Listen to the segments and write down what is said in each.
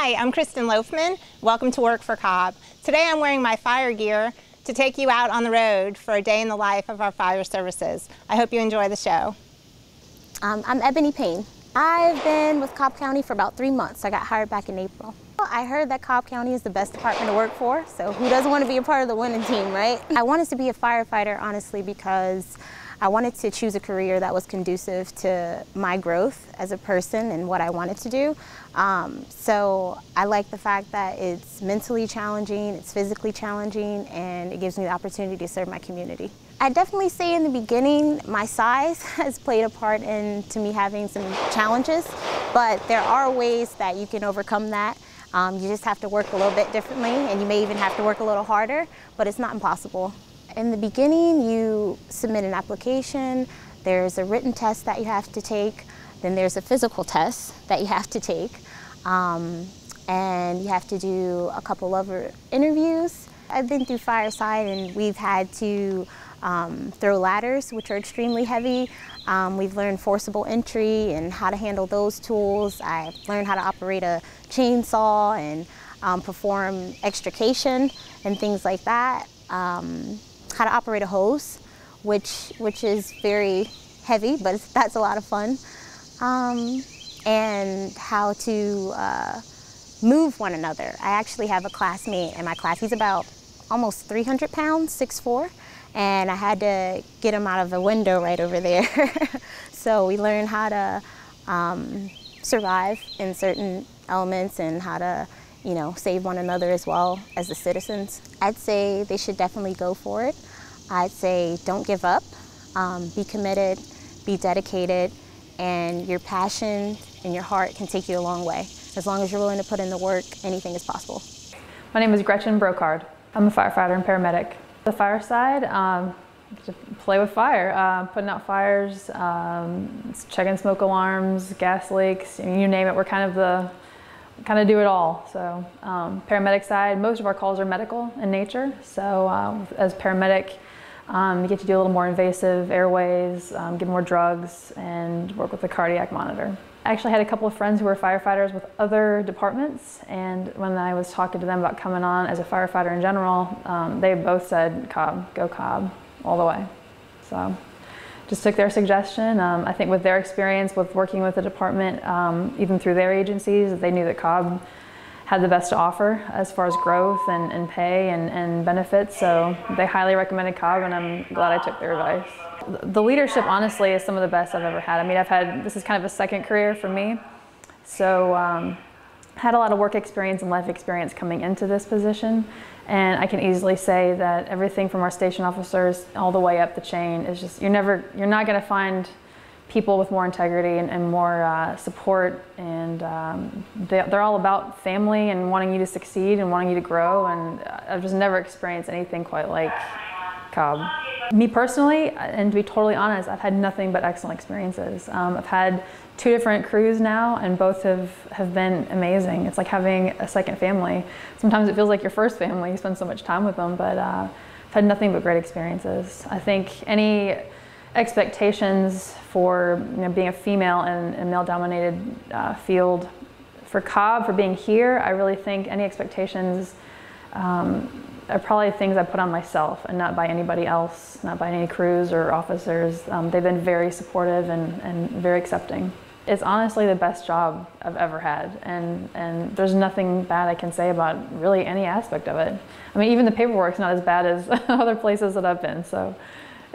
Hi, I'm Kristen Loafman. Welcome to Work for Cobb. Today I'm wearing my fire gear to take you out on the road for a day in the life of our fire services. I hope you enjoy the show. I'm Ebony Payne. I've been with Cobb County for about 3 months. I got hired back in April. I heard that Cobb County is the best department to work for, so who doesn't want to be a part of the winning team, right? I wanted to be a firefighter, honestly, because I wanted to choose a career that was conducive to my growth as a person and what I wanted to do. So I like the fact that it's mentally challenging, it's physically challenging, and it gives me the opportunity to serve my community. I definitely say in the beginning, my size has played a part into me having some challenges, but there are ways that you can overcome that. You just have to work a little bit differently, and you may even have to work a little harder, but it's not impossible. In the beginning, you submit an application, there's a written test that you have to take, then there's a physical test that you have to take, and you have to do a couple of interviews. I've been through fireside, and we've had to throw ladders, which are extremely heavy. We've learned forcible entry and how to handle those tools. I've learned how to operate a chainsaw and perform extrication and things like that. How to operate a hose, which is very heavy, but that's a lot of fun. And how to move one another. I actually have a classmate in my class. He's about almost 300 pounds, 6'4", and I had to get him out of a window right over there. So we learned how to survive in certain elements and how to, you know, save one another as well as the citizens. I'd say they should definitely go for it. I'd say don't give up, be committed, be dedicated, and your passion and your heart can take you a long way. As long as you're willing to put in the work, anything is possible. My name is Gretchen Brocard. I'm a firefighter and paramedic. The fire side, to play with fire, putting out fires, checking smoke alarms, gas leaks, you name it. We're kind of do it all. So paramedic side, most of our calls are medical in nature. So as paramedic, you get to do a little more invasive airways, give more drugs, and work with the cardiac monitor. I actually had a couple of friends who were firefighters with other departments, and when I was talking to them about coming on as a firefighter in general, they both said, Cobb, go Cobb, all the way. So just took their suggestion. I think with their experience with working with the department, even through their agencies, they knew that Cobb had the best to offer as far as growth and pay and benefits, so they highly recommended Cobb, and I'm glad I took their advice. The leadership, honestly, is some of the best I've ever had. I mean, this is kind of a second career for me, so had a lot of work experience and life experience coming into this position, and I can easily say that everything from our station officers all the way up the chain is just, you're not going to find people with more integrity and more support, and they're all about family and wanting you to succeed and wanting you to grow, and I've just never experienced anything quite like Cobb. Me personally, and to be totally honest, I've had nothing but excellent experiences. I've had 2 different crews now, and both have been amazing. It's like having a second family. Sometimes it feels like your first family, you spend so much time with them, but I've had nothing but great experiences. I think any expectations for being a female in a male-dominated field, for Cobb, for being here, I really think any expectations are probably things I put on myself and not by anybody else, not by any crews or officers. They've been very supportive and very accepting. It's honestly the best job I've ever had, and there's nothing bad I can say about really any aspect of it. I mean, even the paperwork's not as bad as other places that I've been, so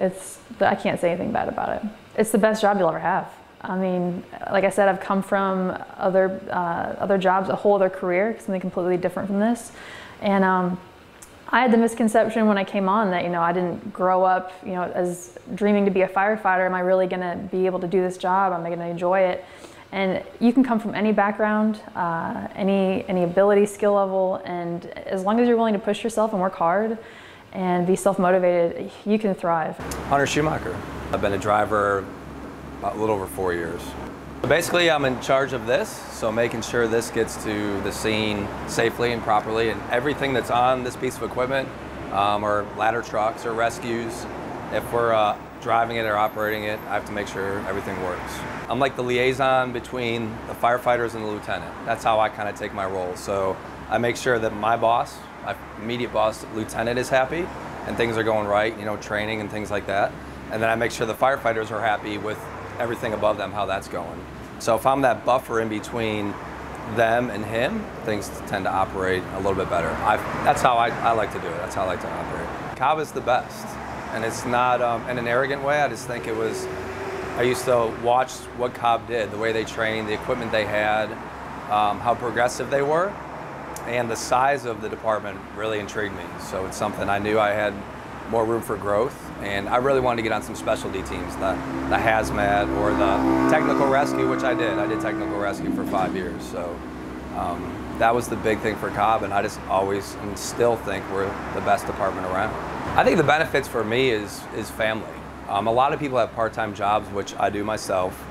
I can't say anything bad about it. It's the best job you'll ever have. I mean, like I said, I've come from other jobs, a whole other career, something completely different from this, and I had the misconception when I came on that, I didn't grow up, as dreaming to be a firefighter. Am I really going to be able to do this job? Am I going to enjoy it? And you can come from any background, any ability, skill level, and as long as you're willing to push yourself and work hard and be self-motivated, you can thrive. Hunter Schumacher. I've been a driver a little over 4 years. Basically, I'm in charge of this, so making sure this gets to the scene safely and properly, and everything that's on this piece of equipment, or ladder trucks or rescues, If we're driving it or operating it, I have to make sure everything works. I'm like the liaison between the firefighters and the lieutenant. That's how I kind of take my role. So I make sure that my boss, my immediate boss, lieutenant, is happy and things are going right, you know, training and things like that. And then I make sure the firefighters are happy with everything above them, how that's going. So if I'm that buffer in between them and him, things tend to operate a little bit better. That's how I like to do it. That's how I like to operate. Cobb is the best. And it's not in an arrogant way. I just think I used to watch what Cobb did, the way they trained, the equipment they had, how progressive they were, and the size of the department really intrigued me. So it's something I knew I had more room for growth, and I really wanted to get on some specialty teams, the hazmat or the technical rescue, which I did. I did technical rescue for 5 years. So that was the big thing for Cobb, and I just always and still think we're the best department around. I think the benefits for me is family. A lot of people have part-time jobs, which I do myself,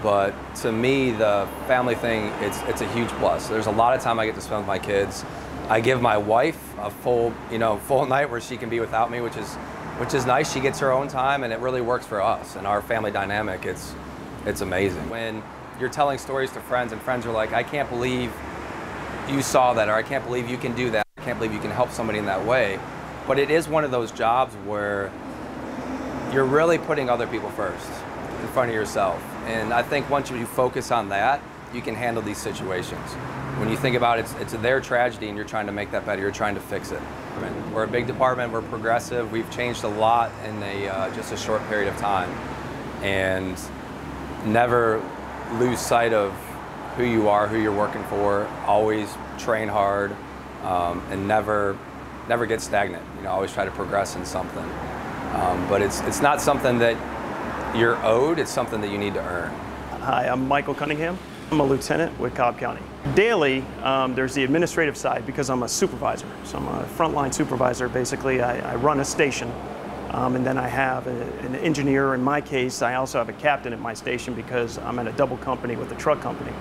but to me, the family thing, it's a huge plus. There's a lot of time I get to spend with my kids. I give my wife a full night where she can be without me, which is nice. She gets her own time, and it really works for us and our family dynamic. It's amazing. When you're telling stories to friends, and friends are like, I can't believe you saw that, or I can't believe you can do that, I can't believe you can help somebody in that way. But it is one of those jobs where you're really putting other people first in front of yourself. And I think once you focus on that, you can handle these situations. When you think about it, it's their tragedy and you're trying to make that better, you're trying to fix it. We're a big department, we're progressive, we've changed a lot in just a short period of time. And never lose sight of who you are, who you're working for, always train hard, and never get stagnant. You know, always try to progress in something. But it's not something that you're owed, it's something that you need to earn. Hi, I'm Michael Cunningham. I'm a lieutenant with Cobb County. Daily, there's the administrative side because I'm a supervisor. So I'm a frontline supervisor. Basically, I run a station, and then I have an engineer. In my case, I also have a captain at my station because I'm at a double company with a truck company.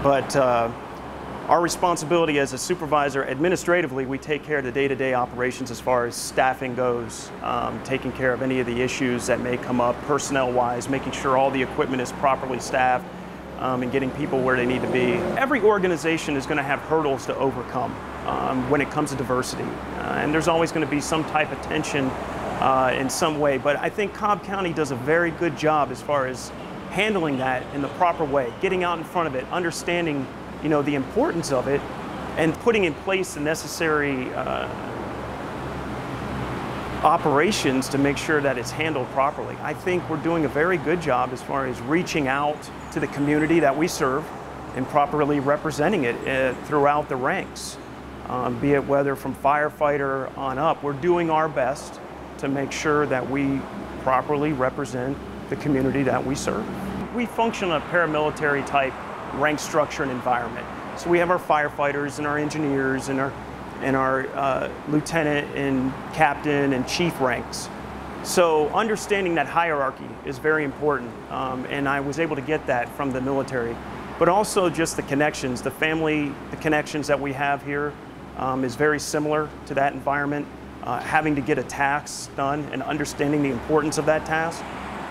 But our responsibility as a supervisor, administratively, we take care of the day-to-day operations as far as staffing goes, taking care of any of the issues that may come up personnel-wise, making sure all the equipment is properly staffed, and getting people where they need to be. Every organization is going to have hurdles to overcome when it comes to diversity, and there's always going to be some type of tension in some way, but I think Cobb County does a very good job as far as handling that in the proper way, getting out in front of it, understanding the importance of it, and putting in place the necessary operations to make sure that it's handled properly. I think we're doing a very good job as far as reaching out to the community that we serve and properly representing it throughout the ranks. Be it whether from firefighter on up, we're doing our best to make sure that we properly represent the community that we serve. We function in a paramilitary type rank structure and environment. So we have our firefighters and our engineers and our lieutenant and captain and chief ranks. So understanding that hierarchy is very important, and I was able to get that from the military. But also just the connections, the family, the connections that we have here is very similar to that environment. Having to get a task done and understanding the importance of that task,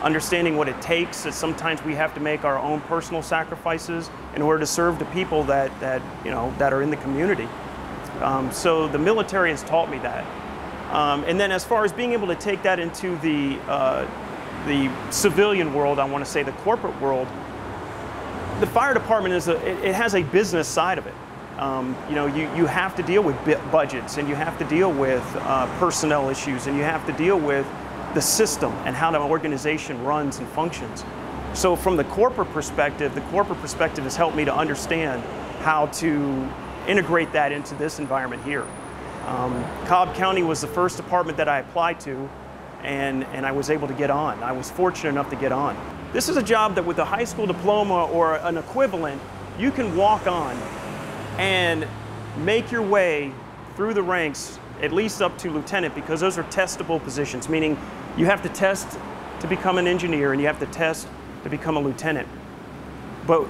understanding what it takes, that sometimes we have to make our own personal sacrifices in order to serve the people that are in the community. So the military has taught me that. And then as far as being able to take that into the civilian world, I want to say the corporate world, the fire department it has a business side of it. You have to deal with budgets, and you have to deal with personnel issues, and you have to deal with the system and how the organization runs and functions. So from the corporate perspective has helped me to understand how to integrate that into this environment here. Cobb County was the first department that I applied to, and I was able to get on. I was fortunate enough to get on. This is a job that with a high school diploma or an equivalent, you can walk on and make your way through the ranks, at least up to lieutenant, because those are testable positions, meaning you have to test to become an engineer and you have to test to become a lieutenant. But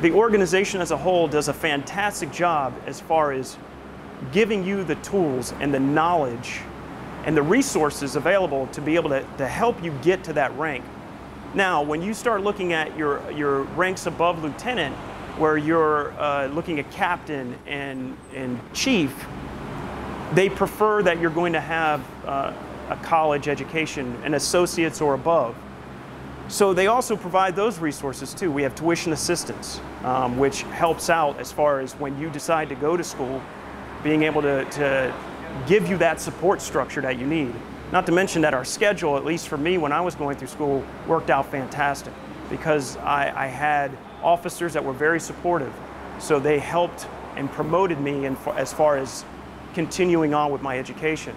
the organization as a whole does a fantastic job as far as giving you the tools and the knowledge and the resources available to be able to help you get to that rank. Now, when you start looking at your ranks above lieutenant, where you're looking at captain and chief, they prefer that you're going to have a college education, an associate's or above. So they also provide those resources too. We have tuition assistance, which helps out as far as when you decide to go to school, being able to give you that support structure that you need. Not to mention that our schedule, at least for me when I was going through school, worked out fantastic because I had officers that were very supportive. So they helped and promoted me as far as continuing on with my education.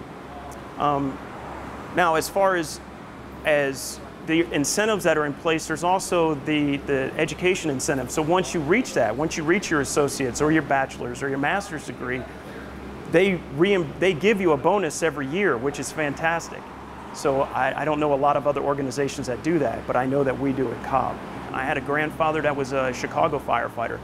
Now, as far as the incentives that are in place, there's also the education incentive. So once you reach that, once you reach your associate's or your bachelor's or your master's degree, they give you a bonus every year, which is fantastic. So I don't know a lot of other organizations that do that, but I know that we do at Cobb. I had a grandfather that was a Chicago firefighter.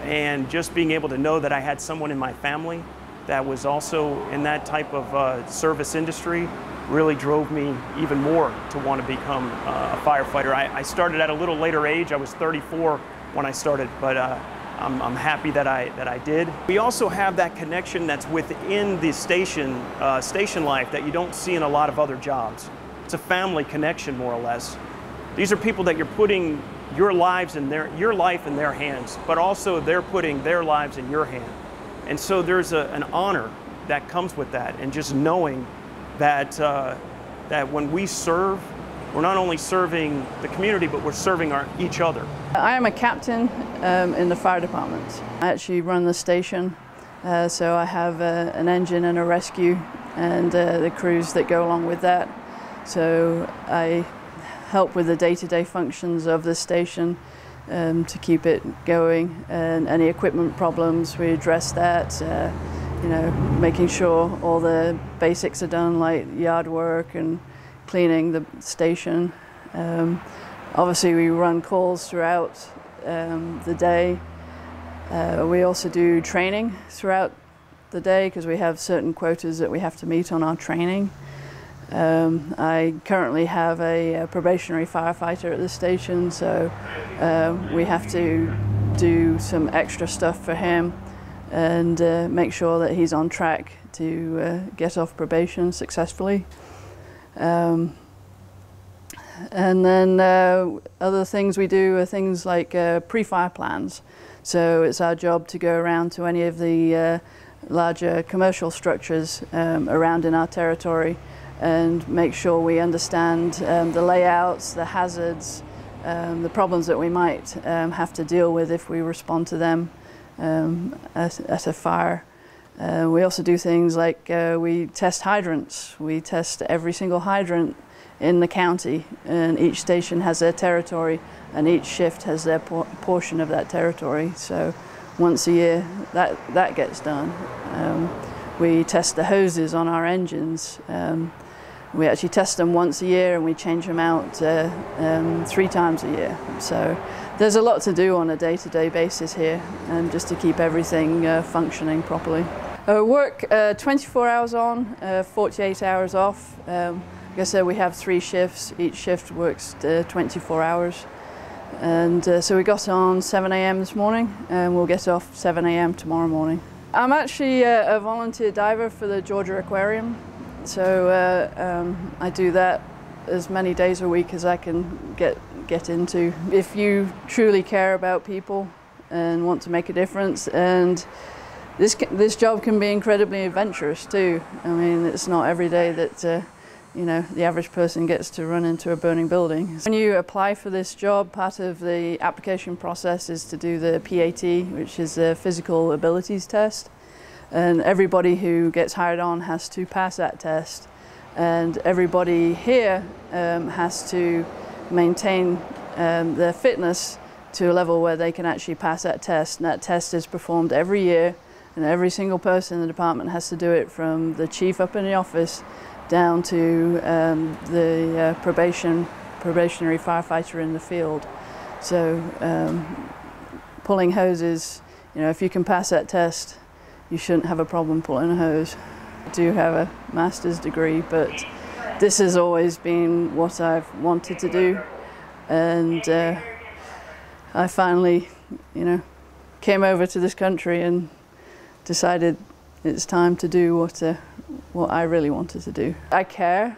And just being able to know that I had someone in my family that was also in that type of service industry really drove me even more to want to become a firefighter. I started at a little later age. I was 34 when I started, but I'm happy that I did. We also have that connection that's within the station life that you don't see in a lot of other jobs. It's a family connection, more or less. These are people that you're putting your life in their hands, but also they're putting their lives in your hand. And so there's an honor that comes with that, and just knowing that that when we serve, we're not only serving the community, but we're serving each other. I am a captain in the fire department. I actually run the station, so I have an engine and a rescue, and the crews that go along with that. So I help with the day-to-day functions of the station to keep it going, and any equipment problems, we address that. You know, making sure all the basics are done, like yard work and cleaning the station. Obviously, we run calls throughout the day. We also do training throughout the day because we have certain quotas that we have to meet on our training. I currently have a probationary firefighter at the station, so we have to do some extra stuff for him and make sure that he's on track to get off probation successfully. And then other things we do are things like pre-fire plans. So it's our job to go around to any of the larger commercial structures around in our territory and make sure we understand the layouts, the hazards, the problems that we might have to deal with if we respond to them at a fire. We also do things like we test hydrants. We test every single hydrant in the county, and each station has their territory and each shift has their portion of that territory. So once a year that gets done. We test the hoses on our engines. We actually test them once a year and we change them out 3 times a year. So there's a lot to do on a day-to-day basis here, just to keep everything functioning properly. Work 24 hours on, 48 hours off. Like I said, we have 3 shifts. Each shift works 24 hours. And so we got on 7 a.m. this morning and we'll get off 7 a.m. tomorrow morning. I'm actually a volunteer diver for the Georgia Aquarium. So I do that as many days a week as I can get into. If you truly care about people and want to make a difference, and this job can be incredibly adventurous too. I mean, it's not every day that you know, the average person gets to run into a burning building. When you apply for this job, part of the application process is to do the PAT, which is the physical abilities test. And everybody who gets hired on has to pass that test. And everybody here has to maintain their fitness to a level where they can actually pass that test. And that test is performed every year, and every single person in the department has to do it, from the chief up in the office down to the probationary firefighter in the field. So pulling hoses, you know, if you can pass that test, you shouldn't have a problem pulling a hose. I do have a master's degree, but this has always been what I've wanted to do, and I finally, came over to this country and decided it's time to do what I really wanted to do. I care.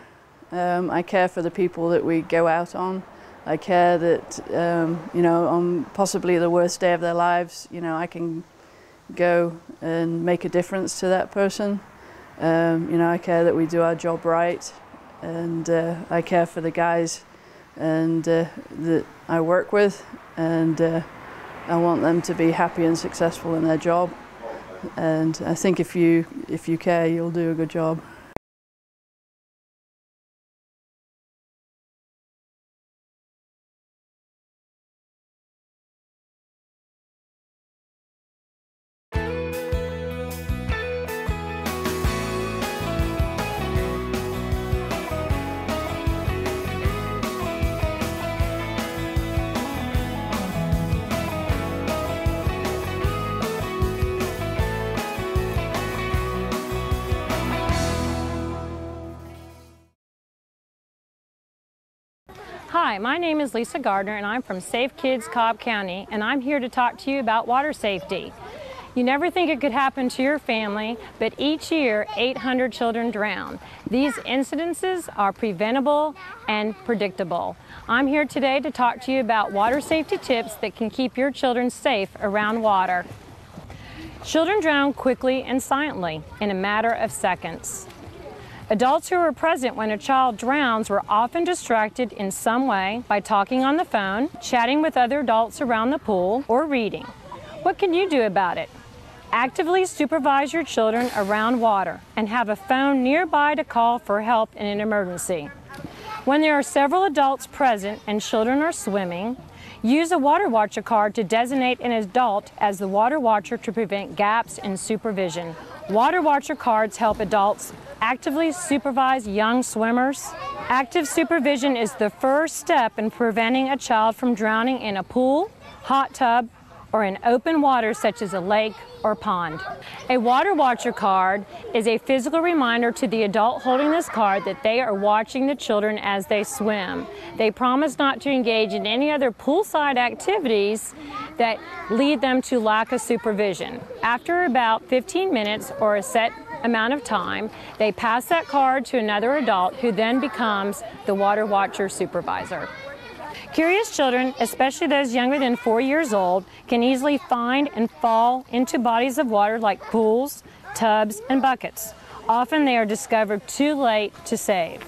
I care for the people that we go out on. I care that, on possibly the worst day of their lives, I can go and make a difference to that person. I care that we do our job right, and I care for the guys that I work with, and I want them to be happy and successful in their job. And I think if you care, you'll do a good job. Hi, my name is Lisa Gardner and I'm from Safe Kids, Cobb County, and I'm here to talk to you about water safety. You never think it could happen to your family, but each year 800 children drown. These incidences are preventable and predictable. I'm here today to talk to you about water safety tips that can keep your children safe around water. Children drown quickly and silently in a matter of seconds. Adults who were present when a child drowns were often distracted in some way by talking on the phone, chatting with other adults around the pool, or reading. What can you do about it? Actively supervise your children around water and have a phone nearby to call for help in an emergency. When there are several adults present and children are swimming, use a water watcher card to designate an adult as the water watcher to prevent gaps in supervision. Water watcher cards help adults actively supervise young swimmers. Active supervision is the first step in preventing a child from drowning in a pool, hot tub, or in open water such as a lake or pond. A water watcher card is a physical reminder to the adult holding this card that they are watching the children as they swim. They promise not to engage in any other poolside activities that lead them to lack of supervision. After about 15 minutes or a set amount of time, they pass that card to another adult who then becomes the water watcher supervisor. Curious children, especially those younger than 4 years old, can easily find and fall into bodies of water like pools, tubs, and buckets. Often they are discovered too late to save.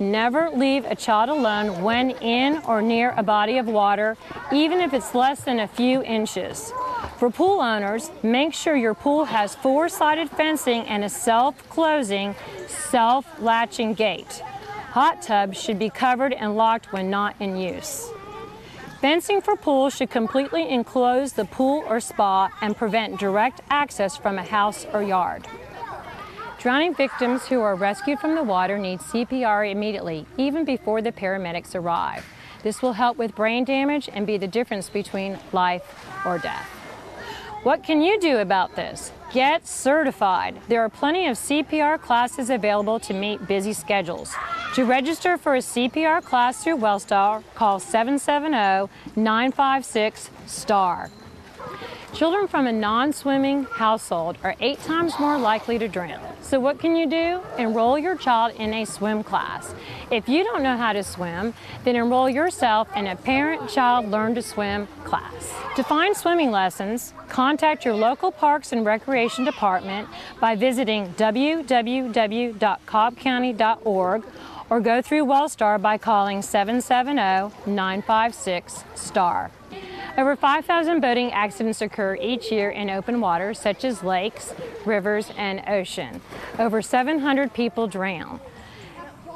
Never leave a child alone when in or near a body of water, even if it's less than a few inches. For pool owners, make sure your pool has four-sided fencing and a self-closing, self-latching gate. Hot tubs should be covered and locked when not in use. Fencing for pools should completely enclose the pool or spa and prevent direct access from a house or yard. Drowning victims who are rescued from the water need CPR immediately, even before the paramedics arrive. This will help with brain damage and be the difference between life or death. What can you do about this? Get certified. There are plenty of CPR classes available to meet busy schedules. To register for a CPR class through WellStar, call 770-956-STAR. Children from a non-swimming household are 8 times more likely to drown. So what can you do? Enroll your child in a swim class. If you don't know how to swim, then enroll yourself in a Parent-Child Learn to Swim class. To find swimming lessons, contact your local Parks and Recreation Department by visiting www.cobbcounty.org or go through WellStar by calling 770-956-STAR. Over 5,000 boating accidents occur each year in open water, such as lakes, rivers, and ocean. Over 700 people drown.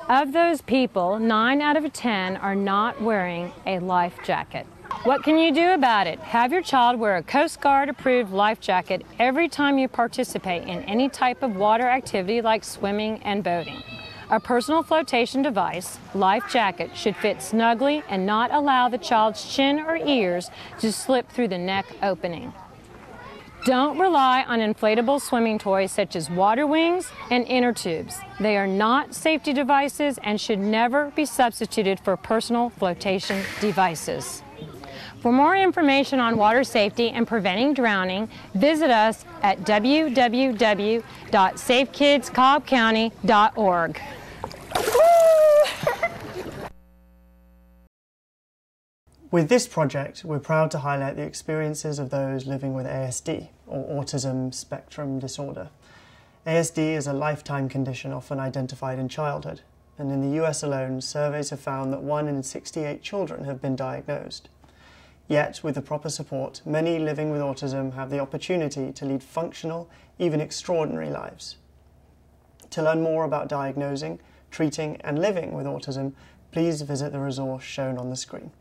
Of those people, 9 out of 10 are not wearing a life jacket. What can you do about it? Have your child wear a Coast Guard approved life jacket every time you participate in any type of water activity like swimming and boating. A personal flotation device, life jacket, should fit snugly and not allow the child's chin or ears to slip through the neck opening. Don't rely on inflatable swimming toys such as water wings and inner tubes. They are not safety devices and should never be substituted for personal flotation devices. For more information on water safety and preventing drowning, visit us at www.safekidscobbcounty.org. With this project, we're proud to highlight the experiences of those living with ASD, or Autism Spectrum Disorder. ASD is a lifetime condition often identified in childhood, and in the US alone, surveys have found that 1 in 68 children have been diagnosed. Yet, with the proper support, many living with autism have the opportunity to lead functional, even extraordinary lives. To learn more about diagnosing, treating, and living with autism, please visit the resource shown on the screen.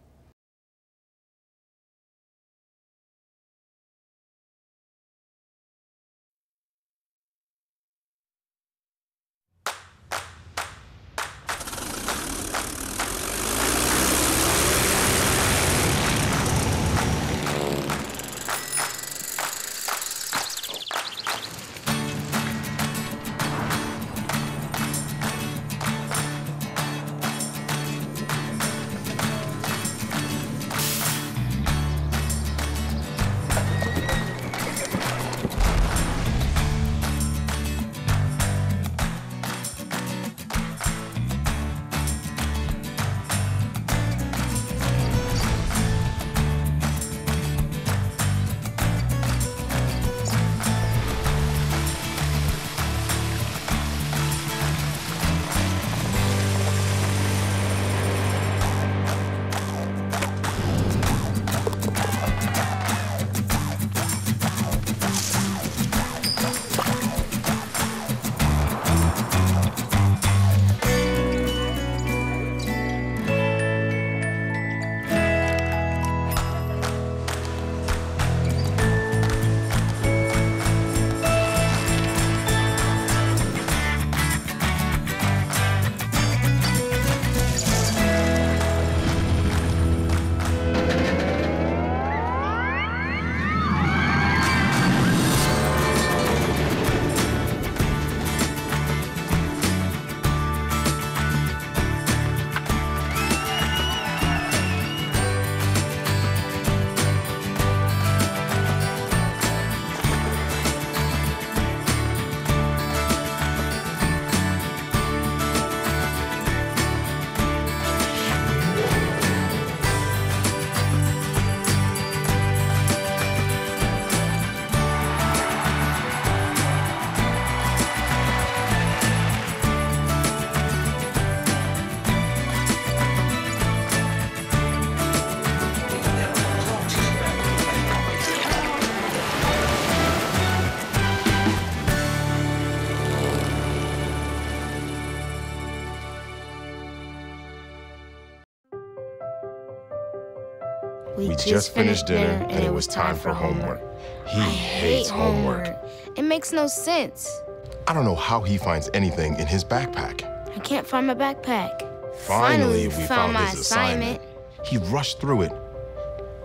We just finished dinner and it was time for homework. He hates homework. It makes no sense. I don't know how he finds anything in his backpack. I can't find my backpack. Finally, we found his assignment. He rushed through it.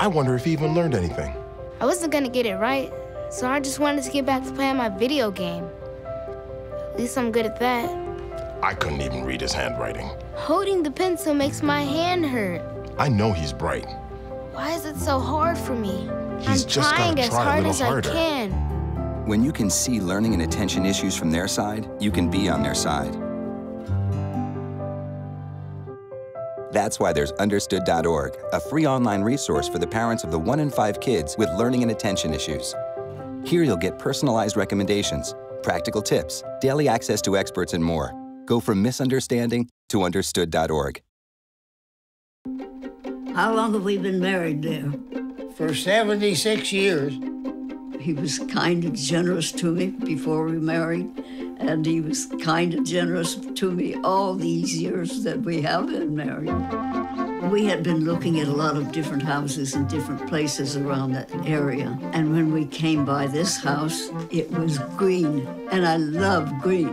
I wonder if he even learned anything. I wasn't gonna get it right, so I just wanted to get back to playing my video game. At least I'm good at that. I couldn't even read his handwriting. Holding the pencil makes my hand hurt. I know he's bright. Why is it so hard for me? He's just I'm gotta trying as try a hard little as I harder. can. When you can see learning and attention issues from their side, you can be on their side. That's why there's Understood.org, a free online resource for the parents of the 1 in 5 kids with learning and attention issues. Here you'll get personalized recommendations, practical tips, daily access to experts, and more. Go from misunderstanding to Understood.org. How long have we been married there? For 76 years. He was kind and generous to me before we married, and he was kind and generous to me all these years that we have been married. We had been looking at a lot of different houses in different places around that area, and when we came by this house, it was green, and I love green.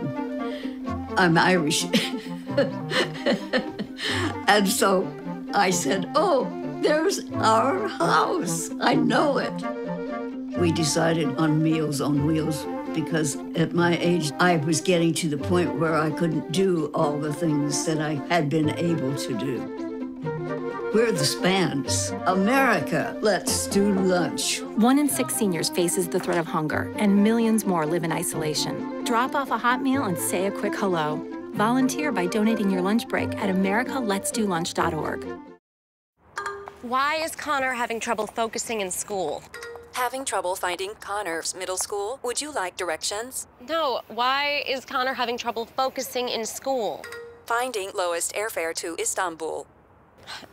I'm Irish. And so I said, oh, there's our house. I know it. we decided on Meals on Wheels because at my age, I was getting to the point where I couldn't do all the things that I had been able to do. We're the Spans. America, let's do lunch. 1 in 6 seniors faces the threat of hunger, and millions more live in isolation. Drop off a hot meal and say a quick hello. Volunteer by donating your lunch break at americaletsdolunch.org. Why is Connor having trouble focusing in school? Having trouble finding Connor's middle school? Would you like directions? No, why is Connor having trouble focusing in school? Finding lowest airfare to Istanbul.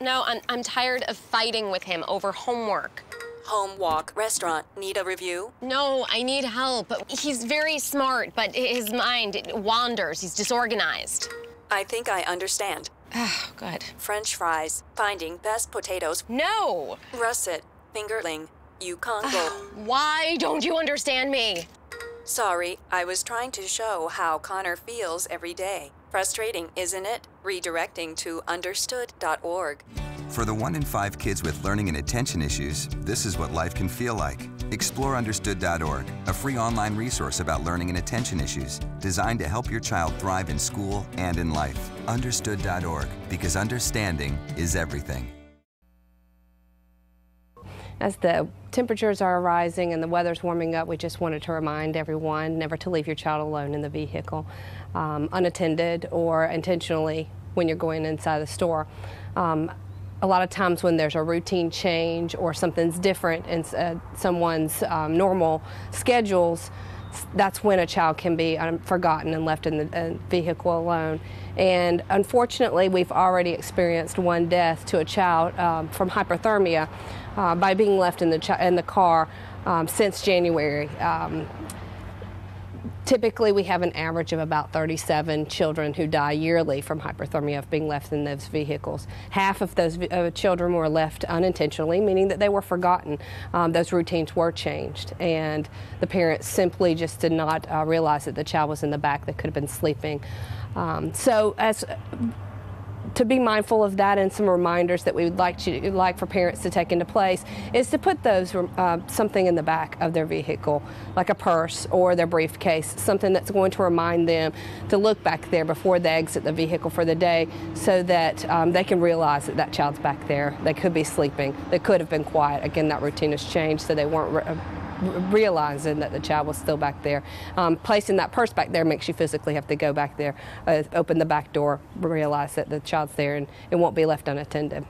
No, I'm tired of fighting with him over homework. Home, walk, restaurant. Need a review? No, I need help. He's very smart, but his mind wanders. He's disorganized. I think I understand. Oh, good. French fries. Finding best potatoes. No! Russet. Fingerling. Yukon Gold. Why don't you understand me? Sorry, I was trying to show how Connor feels every day. Frustrating, isn't it? Redirecting to understood.org. For the 1 in 5 kids with learning and attention issues, this is what life can feel like. Explore understood.org, a free online resource about learning and attention issues, designed to help your child thrive in school and in life. Understood.org, because understanding is everything. As the temperatures are rising and the weather's warming up, we just wanted to remind everyone never to leave your child alone in the vehicle, unattended or intentionally when you're going inside the store. A lot of times when there's a routine change or something's different in someone's normal schedules, that's when a child can be forgotten and left in the vehicle alone. And unfortunately, we've already experienced one death to a child from hypothermia by being left in the car since January. Typically, we have an average of about 37 children who die yearly from hypothermia of being left in those vehicles. Half of those children were left unintentionally, meaning that they were forgotten. Those routines were changed, and the parents simply just did not realize that the child was in the back that could have been sleeping. To be mindful of that, and some reminders that we would like for parents to take into place is to put those something in the back of their vehicle, like a purse or their briefcase, something that's going to remind them to look back there before they exit the vehicle for the day, so that they can realize that that child's back there. They could be sleeping. They could have been quiet. Again, that routine has changed, so they weren't realizing that the child was still back there. Placing that purse back there makes you physically have to go back there, open the back door, realize that the child's there, and it won't be left unattended.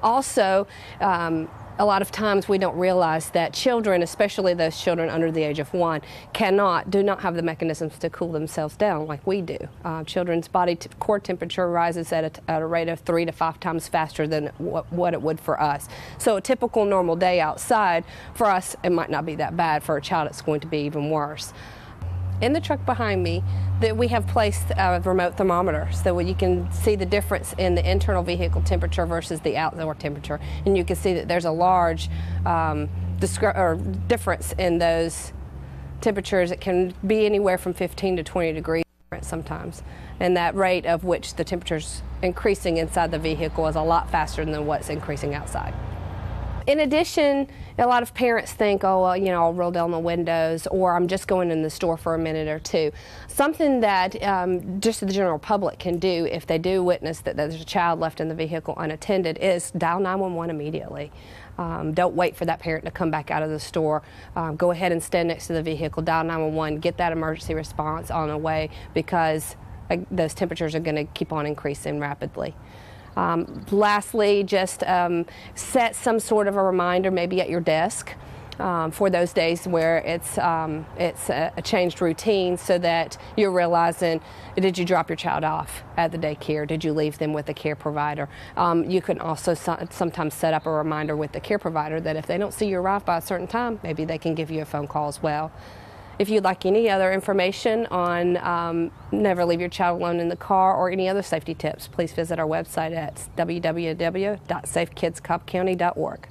Also, a lot of times we don't realize that children, especially those children under the age of 1, do not have the mechanisms to cool themselves down like we do. Children's body core temperature rises at a rate of 3 to 5 times faster than what it would for us. So a typical normal day outside, for us, it might not be that bad. For a child, it's going to be even worse. In the truck behind me, we have placed a remote thermometer so you can see the difference in the internal vehicle temperature versus the outdoor temperature. And you can see that there's a large difference in those temperatures. It can be anywhere from 15 to 20 degrees sometimes. And that rate of which the temperature's increasing inside the vehicle is a lot faster than what's increasing outside. In addition, a lot of parents think, oh, well, you know, I'll roll down the windows, or I'm just going in the store for a minute or two. Something that just the general public can do if they do witness that there's a child left in the vehicle unattended is dial 911 immediately. Don't wait for that parent to come back out of the store. Go ahead and stand next to the vehicle, dial 911, get that emergency response on the way, because those temperatures are going to keep on increasing rapidly. Lastly, just set some sort of a reminder maybe at your desk for those days where it's a changed routine, so that you're realizing, did you drop your child off at the daycare? Did you leave them with a care provider? You can also sometimes set up a reminder with the care provider that if they don't see you arrive by a certain time, maybe they can give you a phone call as well. If you'd like any other information on never leave your child alone in the car or any other safety tips, please visit our website at www.safekidscobbcounty.org.